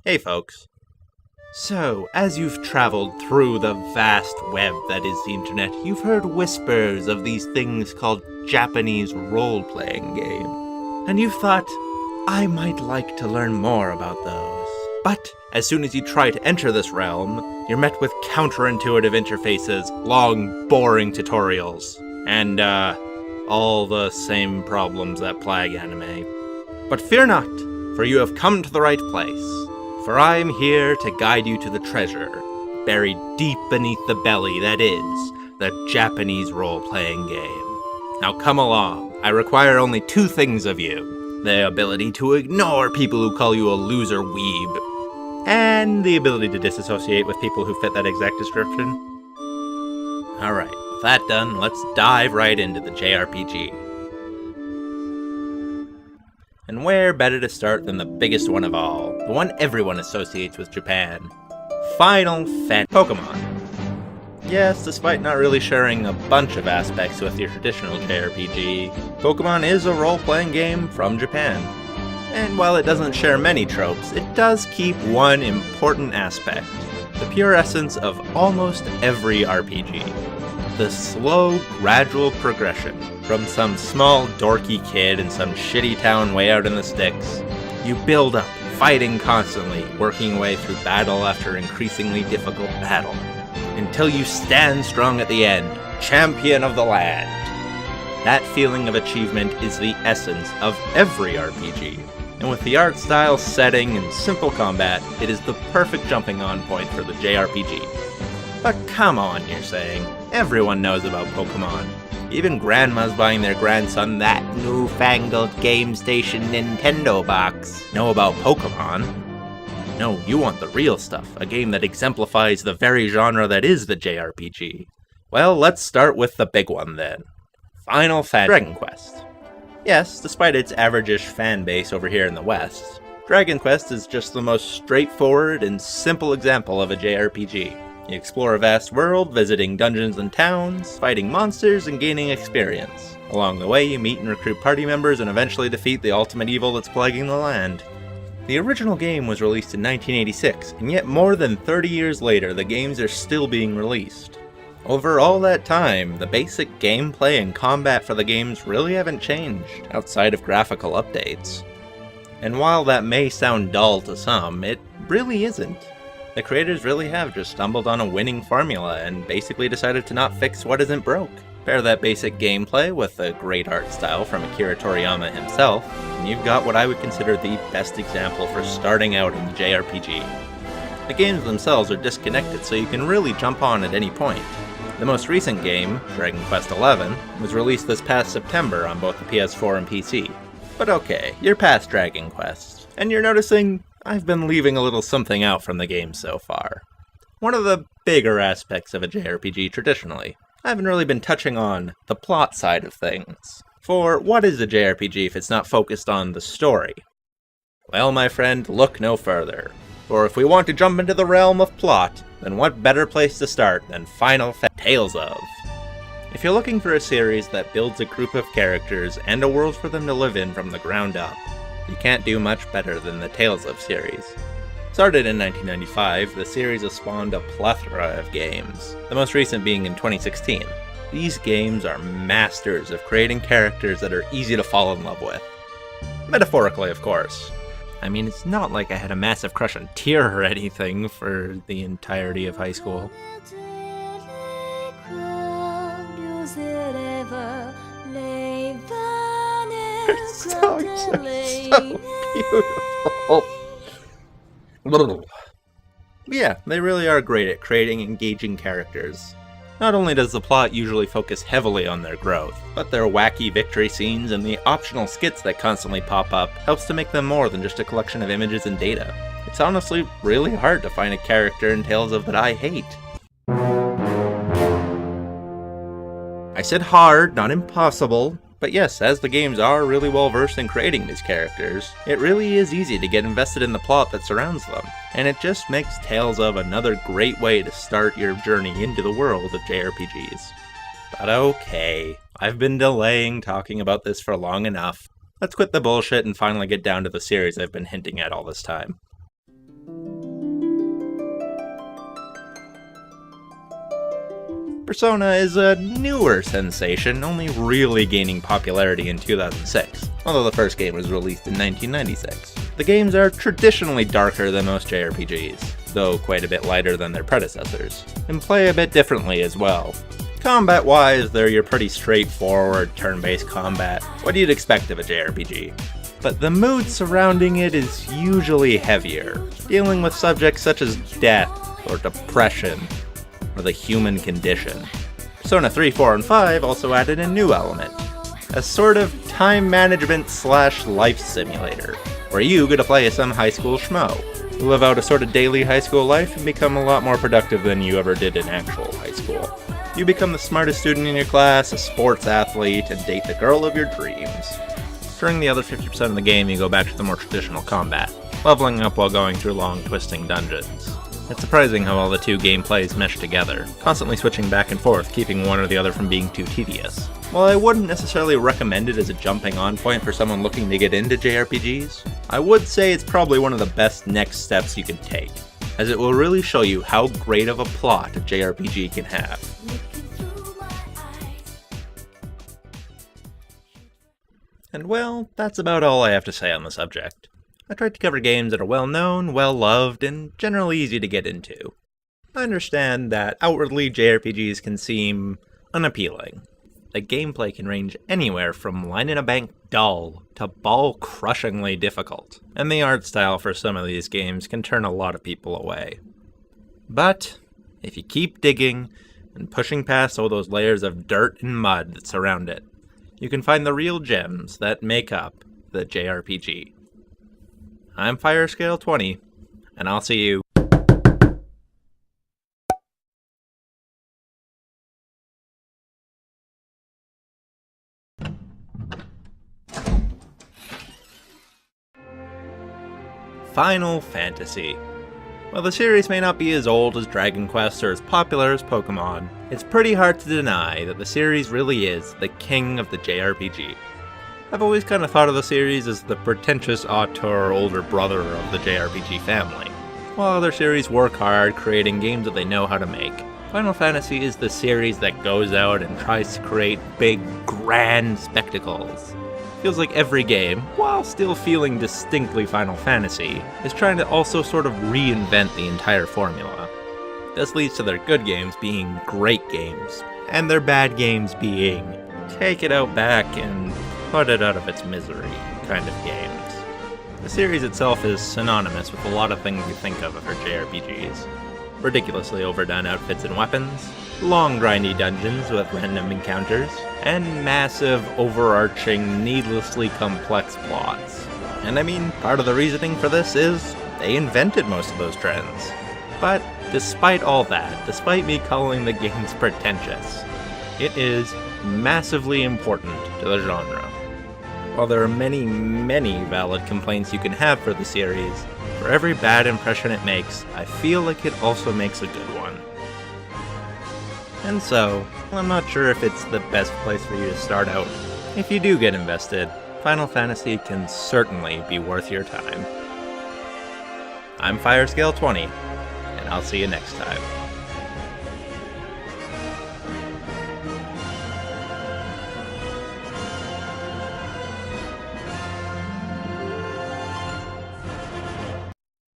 Hey folks. So, as you've traveled through the vast web that is the internet, you've heard whispers of these things called Japanese role-playing game. And you've thought, I might like to learn more about those. But as soon as you try to enter this realm, you're met with counterintuitive interfaces, long, boring tutorials, and, all the same problems that plague anime. But fear not, for you have come to the right place. For I am here to guide you to the treasure, buried deep beneath the belly that is the Japanese role-playing game. Now come along, I require only two things of you. The ability to ignore people who call you a loser weeb, and the ability to disassociate with people who fit that exact description. Alright, with that done, let's dive right into the JRPG. And where better to start than the biggest one of all, the one everyone associates with Japan, Final Fantasy Pokemon. Yes, despite not really sharing a bunch of aspects with your traditional JRPG, Pokemon is a role-playing game from Japan. And while it doesn't share many tropes, it does keep one important aspect, the pure essence of almost every RPG. The slow, gradual progression from some small, dorky kid in some shitty town way out in the sticks. You build up, fighting constantly, working your way through battle after increasingly difficult battle, until you stand strong at the end, champion of the land. That feeling of achievement is the essence of every RPG, and with the art style, setting, and simple combat, it is the perfect jumping on point for the JRPG. But come on, you're saying. Everyone knows about Pokemon. Even grandmas buying their grandson that newfangled Game Station Nintendo box know about Pokemon. No, you want the real stuff, a game that exemplifies the very genre that is the JRPG. Well, let's start with the big one then. Final Fantasy Dragon Quest. Yes, despite its average-ish fan base over here in the West, Dragon Quest is just the most straightforward and simple example of a JRPG. You explore a vast world, visiting dungeons and towns, fighting monsters, and gaining experience. Along the way, you meet and recruit party members and eventually defeat the ultimate evil that's plaguing the land. The original game was released in 1986, and yet more than 30 years later, the games are still being released. Over all that time, the basic gameplay and combat for the games really haven't changed, outside of graphical updates. And while that may sound dull to some, it really isn't. The creators really have just stumbled on a winning formula and basically decided to not fix what isn't broke. Pair that basic gameplay with a great art style from Akira Toriyama himself, and you've got what I would consider the best example for starting out in the JRPG. The games themselves are disconnected, so you can really jump on at any point. The most recent game, Dragon Quest XI, was released this past September on both the PS4 and PC. But okay, you're past Dragon Quest, and you're noticing I've been leaving a little something out from the game so far. One of the bigger aspects of a JRPG traditionally. I haven't really been touching on the plot side of things. For what is a JRPG if it's not focused on the story? Well, my friend, look no further. For if we want to jump into the realm of plot, then what better place to start than Final Fantasy Tales of? If you're looking for a series that builds a group of characters and a world for them to live in from the ground up, you can't do much better than the Tales of series. Started in 1995, the series has spawned a plethora of games, the most recent being in 2016. These games are masters of creating characters that are easy to fall in love with. Metaphorically, of course. I mean, it's not like I had a massive crush on Tyr or anything for the entirety of high school. Their songs are so beautiful. Yeah, they really are great at creating engaging characters. Not only does the plot usually focus heavily on their growth, but their wacky victory scenes and the optional skits that constantly pop up helps to make them more than just a collection of images and data. It's honestly really hard to find a character in Tales of that I hate. I said hard, not impossible. But yes, as the games are really well versed in creating these characters, it really is easy to get invested in the plot that surrounds them, and it just makes Tales of another great way to start your journey into the world of JRPGs. But okay, I've been delaying talking about this for long enough. Let's quit the bullshit and finally get down to the series I've been hinting at all this time. Persona is a newer sensation, only really gaining popularity in 2006, although the first game was released in 1996. The games are traditionally darker than most JRPGs, though quite a bit lighter than their predecessors, and play a bit differently as well. Combat-wise, they're your pretty straightforward turn-based combat, what you'd expect of a JRPG. But the mood surrounding it is usually heavier, dealing with subjects such as death, or depression, or the human condition. Persona 3, 4, and 5 also added a new element, a sort of time management / life simulator, where you get to play as some high school schmo. You live out a sort of daily high school life and become a lot more productive than you ever did in actual high school. You become the smartest student in your class, a sports athlete, and date the girl of your dreams. During the other 50% of the game, you go back to the more traditional combat, leveling up while going through long, twisting dungeons. It's surprising how all the two gameplays mesh together, constantly switching back and forth, keeping one or the other from being too tedious. While I wouldn't necessarily recommend it as a jumping-on point for someone looking to get into JRPGs, I would say it's probably one of the best next steps you can take, as it will really show you how great of a plot a JRPG can have. And well, that's about all I have to say on the subject. I tried to cover games that are well-known, well-loved, and generally easy to get into. I understand that outwardly JRPGs can seem unappealing. The gameplay can range anywhere from line-in-a-bank dull to ball-crushingly difficult, and the art style for some of these games can turn a lot of people away. But if you keep digging and pushing past all those layers of dirt and mud that surround it, you can find the real gems that make up the JRPG. I'm Firescale 20, and I'll see you. Final Fantasy. While the series may not be as old as Dragon Quest or as popular as Pokemon, it's pretty hard to deny that the series really is the king of the JRPG. I've always kind of thought of the series as the pretentious auteur older brother of the JRPG family. While other series work hard creating games that they know how to make, Final Fantasy is the series that goes out and tries to create big, grand spectacles. Feels like every game, while still feeling distinctly Final Fantasy, is trying to also sort of reinvent the entire formula. This leads to their good games being great games, and their bad games being take it out back and put it out of its misery kind of games. The series itself is synonymous with a lot of things you think of for JRPGs. Ridiculously overdone outfits and weapons, long grindy dungeons with random encounters, and massive, overarching, needlessly complex plots. And I mean, part of the reasoning for this is they invented most of those trends. But despite all that, despite me calling the games pretentious, it is massively important to the genre. While there are many, many valid complaints you can have for the series, for every bad impression it makes, I feel like it also makes a good one. And so, I'm not sure if it's the best place for you to start out. If you do get invested, Final Fantasy can certainly be worth your time. I'm Firescale 20, and I'll see you next time.